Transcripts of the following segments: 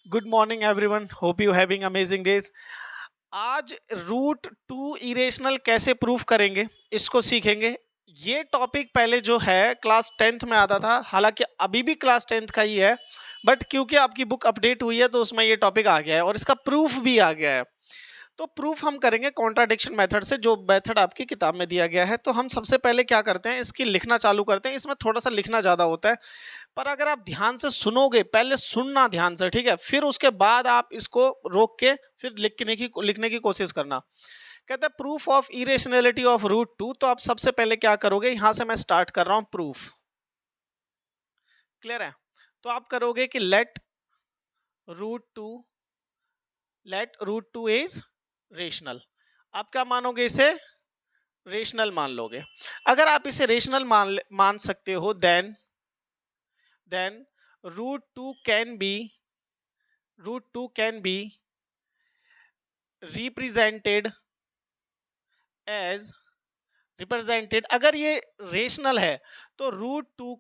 Good morning everyone, hope you having amazing days. आज root two irrational कैसे proof करेंगे इसको सीखेंगे। ये टॉपिक पहले जो है क्लास 10th में आता था, हालांकि अभी भी क्लास 10th का ही है, बट क्योंकि आपकी बुक अपडेट हुई है तो उसमें ये टॉपिक आ गया है और इसका प्रूफ भी आ गया है। तो प्रूफ हम करेंगे कॉन्ट्राडिक्शन मेथड से, जो मेथड आपकी किताब में दिया गया है। तो हम सबसे पहले क्या करते हैं, इसकी लिखना चालू करते हैं। इसमें थोड़ा सा लिखना ज्यादा होता है, पर अगर आप ध्यान से सुनोगे, पहले सुनना ध्यान से, ठीक है, फिर उसके बाद आप इसको रोक के फिर लिखने की कोशिश करना। कहते हैं proof of irrationality of root two. तो आप सबसे पहले क्या करोगे, यहां से मैं स्टार्ट कर रहा हूं प्रूफ। क्लियर है? तो आप करोगे कि let root two is rational. आप क्या मानोगे, इसे रेशनल मान लोगे। अगर आप इसे रेशनल मान सकते हो, then root two can be represented अगर ये रेशनल है तो रूट टू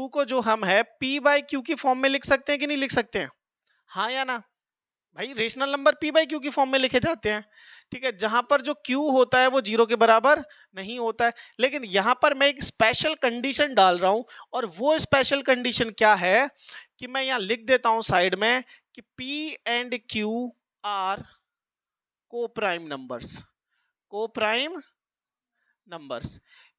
को जो हम है पी बाई क्यू की फॉर्म में लिख सकते हैं कि नहीं लिख सकते हैं? हाँ या ना भाई? Rational number P by Q की फॉर्म में लिखे जाते हैं, ठीक है, जहां पर जो क्यू होता है वो 0 के बराबर नहीं होता है। लेकिन यहां पर मैं एक स्पेशल कंडीशन डाल रहा हूं, और वो स्पेशल कंडीशन क्या है कि मैं यहां लिख देता हूं साइड में कि पी एंड क्यू आर को प्राइम नंबर्स।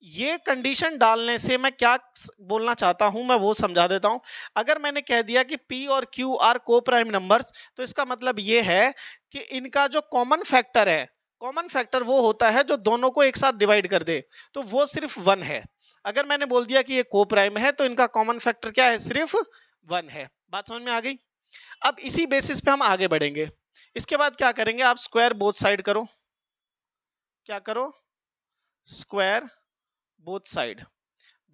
ये कंडीशन डालने से मैं क्या बोलना चाहता हूं, मैं वो समझा देता हूं। अगर मैंने कह दिया कि P और Q आर को प्राइम नंबर्स, तो इसका मतलब ये है कि इनका जो कॉमन फैक्टर वो होता है जो दोनों को एक साथ डिवाइड कर दे, तो वो सिर्फ 1 है। अगर मैंने बोल दिया कि ये को प्राइम है तो इनका कॉमन फैक्टर क्या है, सिर्फ 1 है। बात समझ में आ गई? अब इसी बेसिस पे हम आगे बढ़ेंगे। इसके बाद क्या करेंगे, आप स्क्वायर बोथ साइड करो। क्या करो? स्क्वायर बोथ साइड,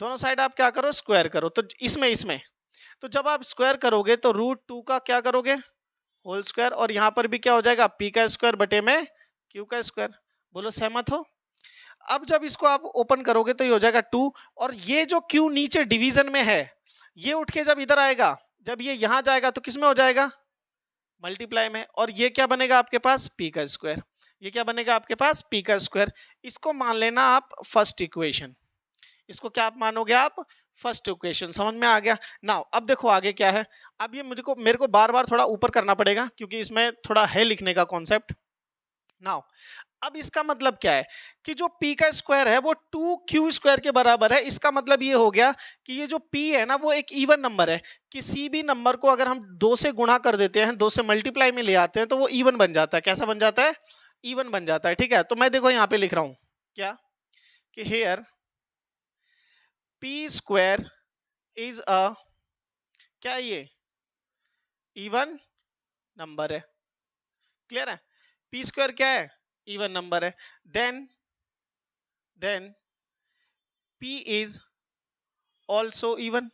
दोनों साइड आप क्या करो, स्क्वायर करो। तो इसमें तो जब आप स्क्वायर करोगे तो रूट टू का क्या करोगे, होल स्क्वायर, और यहां पर भी क्या हो जाएगा, पी का स्क्वायर बटे में क्यू का स्क्वायर। बोलो सहमत हो? अब जब इसको आप ओपन करोगे तो ये हो जाएगा 2, और ये जो क्यू नीचे डिवीजन में है ये उठ के जब इधर आएगा, जब ये यहां जाएगा तो किस में हो जाएगा, मल्टीप्लाई में, और ये क्या बनेगा आपके पास, पी का स्क्वायर। ये क्या बनेगा आपके पास, पी का स्क्वायर। इसको मान लेना आप फर्स्ट इक्वेशन। इसको क्या आप मानोगे, आप फर्स्ट इक्वेशन। समझ में आ गया? नाउ अब देखो आगे क्या है। अब ये मेरे को बार बार थोड़ा ऊपर करना पड़ेगा क्योंकि इसमें थोड़ा है लिखने का कॉन्सेप्ट। नाउ अब इसका मतलब क्या है कि जो p का स्क्वायर है वो 2q स्क्वायर के बराबर है। इसका मतलब ये हो गया कि ये जो p है ना वो एक इवन नंबर है। किसी भी नंबर को अगर हम 2 से गुणा कर देते हैं, 2 से मल्टीप्लाई में ले आते हैं, तो वो इवन बन जाता है। कैसा बन जाता है? इवन बन जाता है। ठीक है, तो मैं देखो यहाँ पे लिख रहा हूं क्या, कि here p square is a, क्या ये इवन नंबर है। क्लियर है? p स्क्वायर क्या है, इवन नंबर है। Then p is also even.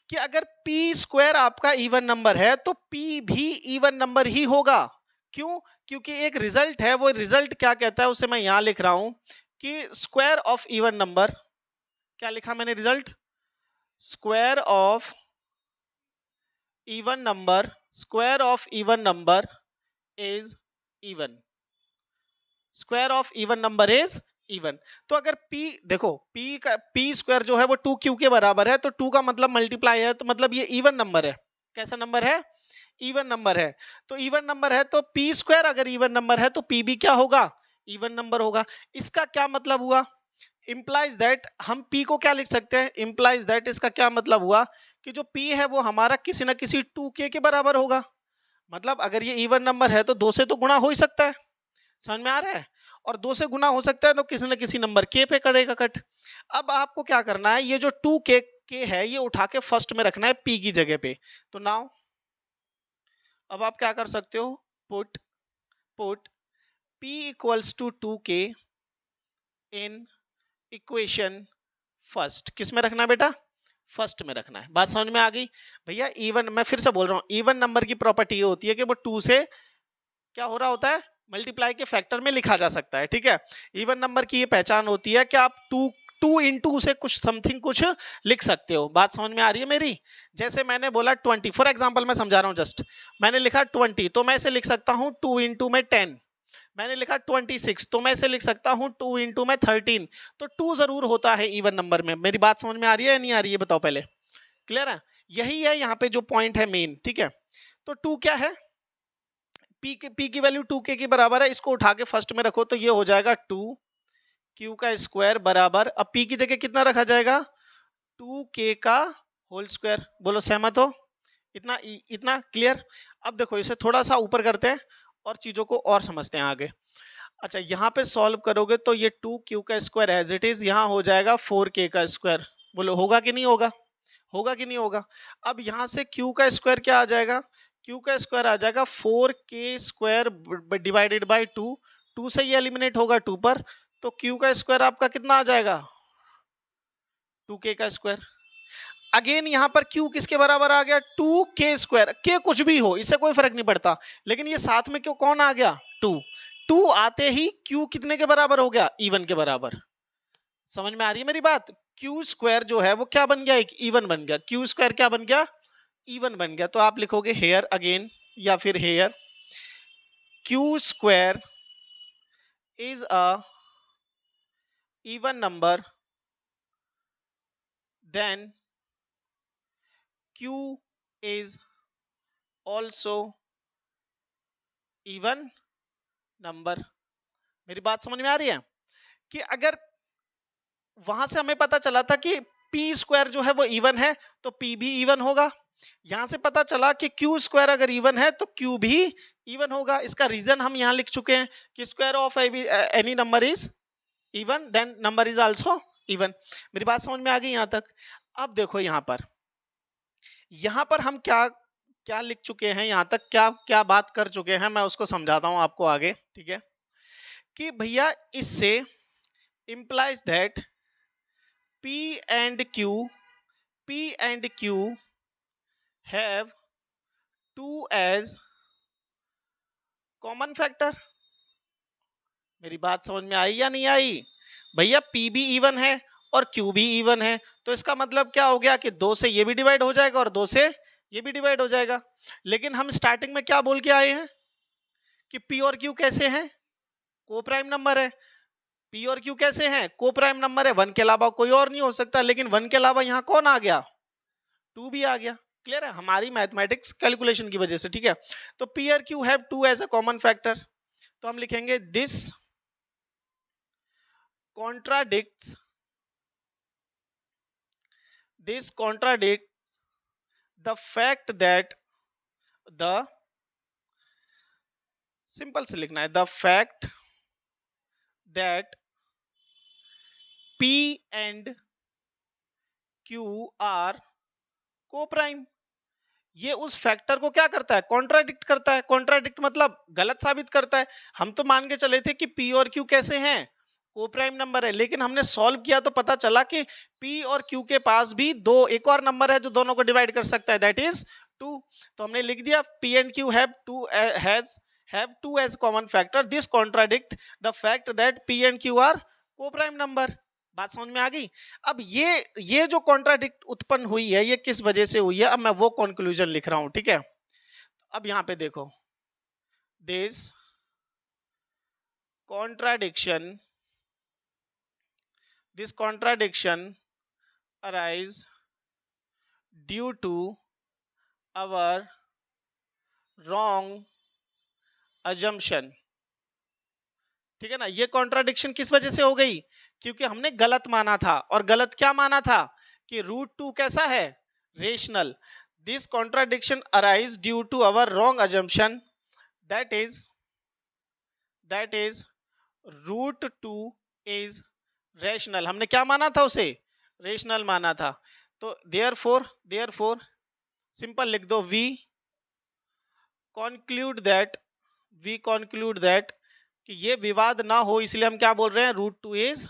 कि अगर p स्क्वायर आपका इवन नंबर है तो p भी इवन नंबर ही होगा। क्यों? क्योंकि एक रिजल्ट है, वो रिजल्ट क्या कहता है उसे मैं यहां लिख रहा हूं कि स्क्वायर ऑफ इवन नंबर, क्या लिखा मैंने result, square of even number is even. Square of even number is even. तो अगर p देखो, p का p स्क्वायर जो है वो 2q के बराबर है, तो 2 का मतलब मल्टीप्लाई है, तो मतलब ये इवन नंबर है। कैसा नंबर है? इवन नंबर है। तो इवन नंबर है तो p स्क्वायर अगर इवन नंबर है तो p भी क्या होगा, इवन नंबर होगा। इसका क्या मतलब हुआ, इंप्लाइज दैट, हम p को क्या लिख सकते हैं, इंप्लाइज दैट, इसका क्या मतलब हुआ कि जो p है वो हमारा किसी ना किसी 2k के बराबर होगा। मतलब अगर ये इवन नंबर है तो 2 से तो गुणा हो ही सकता है। समझ में आ रहा है? और 2 से गुना हो सकता है तो किसी न किसी नंबर k पे करेगा कट। अब आपको क्या करना है, ये जो 2k है ये उठा के फर्स्ट में रखना है p की जगह पे। तो नाउ अब आप क्या कर सकते हो, put p equals to 2k in equation first. किस में रखना है बेटा, फर्स्ट में रखना है। बात समझ में आ गई भैया? इवन, मैं फिर से बोल रहा हूं, इवन नंबर की प्रॉपर्टी ये होती है कि वो 2 से क्या हो रहा होता है, मल्टीप्लाई के फैक्टर में लिखा जा सकता है। ठीक है, इवन नंबर की ये पहचान होती है कि आप 2 इंटू उसे कुछ समथिंग कुछ लिख सकते हो। बात समझ में आ रही है मेरी? जैसे मैंने बोला 20, फॉर एग्जांपल मैं समझा रहा हूं जस्ट, मैंने लिखा 20 तो मैं इसे लिख सकता हूं 2 इंटू में 10। मैंने लिखा 26 तो मैं इसे लिख सकता हूं 2 इंटू में 13। तो 2 जरूर होता है इवन नंबर में। मेरी बात समझ में आ रही है या नहीं आ रही है, बताओ पहले। क्लियर है? यही है यहाँ पे जो पॉइंट है मेन, ठीक है। तो 2 क्या है, पी की वैल्यू 2k के बराबर है। इसको उठा के फर्स्ट में रखो तो ये हो जाएगा 2q का स्क्वायर बराबर, अब p की जगह कितना रखा जाएगा, 2k का होल स्क्वायर। बोलो सहमत हो? इतना इतना क्लियर? अब देखो इसे थोड़ा सा ऊपर करते हैं और चीजों को और समझते हैं आगे। अच्छा, यहाँ पे सॉल्व करोगे तो ये 2q का स्क्वायर एज इट इज यहाँ हो जाएगा 4k का स्क्वायर। बोलो होगा कि नहीं होगा? होगा कि नहीं होगा? अब यहाँ से q का स्क्वायर क्या आ जाएगा, q का स्क्वायर आ जाएगा 4k स्क्वायर डिवाइडेड बाय 2। 2 से ये एलिमिनेट होगा 2 पर, तो q का स्क्वायर आपका कितना आ जाएगा, 2k का स्क्वायर। अगेन यहाँ पर q किसके बराबर आ गया, 2k स्क्वायर। k कुछ भी हो इससे कोई फर्क नहीं पड़ता, लेकिन ये साथ में क्यों कौन आ गया, 2। 2 आते ही q कितने के बराबर हो गया, इवन के बराबर। समझ में आ रही है मेरी बात? q स्क्वायर जो है वो क्या बन गया, एक इवन बन गया। q स्क्वायर क्या बन गया, इवन बन गया। तो आप लिखोगे हेयर अगेन, या फिर here q square is a even number then q is also even number. मेरी बात समझ में आ रही है कि अगर वहां से हमें पता चला था कि p स्क्वायर जो है वो इवन है तो p भी इवन होगा। यहां से पता चला कि q स्क्वायर अगर इवन है तो q भी इवन होगा। इसका रीजन हम यहां लिख चुके हैं कि square of any number is even then number is also even. मेरी बात समझ में आ गई यहां तक? अब देखो यहां पर हम क्या क्या लिख चुके हैं, यहां तक क्या क्या बात कर चुके हैं, मैं उसको समझाता हूं आपको आगे, ठीक है। कि भैया इससे implies that p and q have 2 as common factor. मेरी बात समझ में आई या नहीं आई? भैया p भी इवन है और q भी इवन है, तो इसका मतलब क्या हो गया कि 2 से ये भी डिवाइड हो जाएगा और 2 से ये भी डिवाइड हो जाएगा। लेकिन हम स्टार्टिंग में क्या बोल के आए हैं कि p और q कैसे हैं, को प्राइम नंबर है। p और q कैसे हैं, को प्राइम नंबर है, 1 के अलावा कोई और नहीं हो सकता। लेकिन 1 के अलावा यहाँ कौन आ गया, 2 भी आ गया। क्लियर है? हमारी मैथमेटिक्स कैलकुलेशन की वजह से, ठीक है। तो p और q have 2 as a common factor, तो हम लिखेंगे this contradicts the fact that the, simple से लिखना है, the fact that p and q are co-prime। ये उस फैक्टर को क्या करता है, कॉन्ट्राडिक्ट करता है। कॉन्ट्राडिक्ट मतलब गलत साबित करता है। हम तो मान के चले थे कि p और q कैसे हैं, को प्राइम नंबर है, लेकिन हमने सॉल्व किया तो पता चला कि p और q के पास भी एक और नंबर है जो दोनों को डिवाइड कर सकता है, दैट इज 2। तो हमने लिख दिया p and q have 2 as common factor, this contradict the fact that p and q are co-prime number। बात समझ में आ गई? अब ये जो कॉन्ट्राडिक्ट उत्पन्न हुई है ये किस वजह से हुई है, अब मैं वो कंक्लूजन लिख रहा हूं, ठीक है। अब यहां पे देखो, this contradiction arise due to our wrong assumption। ठीक है ना, ये कॉन्ट्राडिक्शन किस वजह से हो गई, क्योंकि हमने गलत माना था। और गलत क्या माना था कि √2 कैसा है, रेशनल। This contradiction arise due to our wrong assumption that is √2 is rational. हमने क्या माना था उसे, रेशनल माना था। तो देयरफॉर सिंपल लिख दो, वी कंक्लूड दैट कि ये विवाद ना हो, इसलिए हम क्या बोल रहे हैं, √2 इज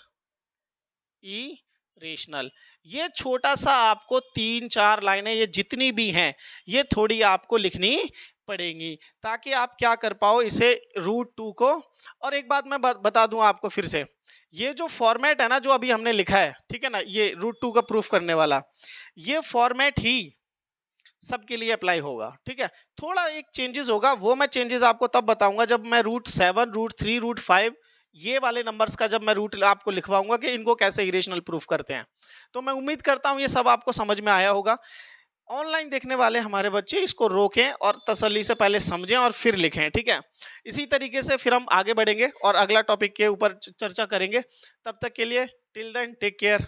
इरेशनल। ये छोटा सा आपको 3-4 लाइनें, ये जितनी भी हैं ये थोड़ी आपको लिखनी पड़ेंगी ताकि आप क्या कर पाओ इसे √2 को। और एक बात मैं बता दूं आपको फिर से, ये जो फॉर्मेट है ना जो अभी हमने लिखा है, ठीक है ना, ये √2 का प्रूफ करने वाला, ये फॉर्मेट ही सबके लिए अप्लाई होगा, ठीक है। थोड़ा एक चेंजेस होगा, वो मैं चेंजेस आपको तब बताऊंगा जब मैं √7, √3, √5 ये वाले नंबर्स का जब मैं रूट आपको लिखवाऊंगा कि इनको कैसे इरेशनल प्रूफ करते हैं। तो मैं उम्मीद करता हूं ये सब आपको समझ में आया होगा। ऑनलाइन देखने वाले हमारे बच्चे इसको रोकें और तसल्ली से पहले समझें और फिर लिखें, ठीक है। इसी तरीके से फिर हम आगे बढ़ेंगे और अगला टॉपिक के ऊपर चर्चा करेंगे। तब तक के लिए टिल देन टेक केयर।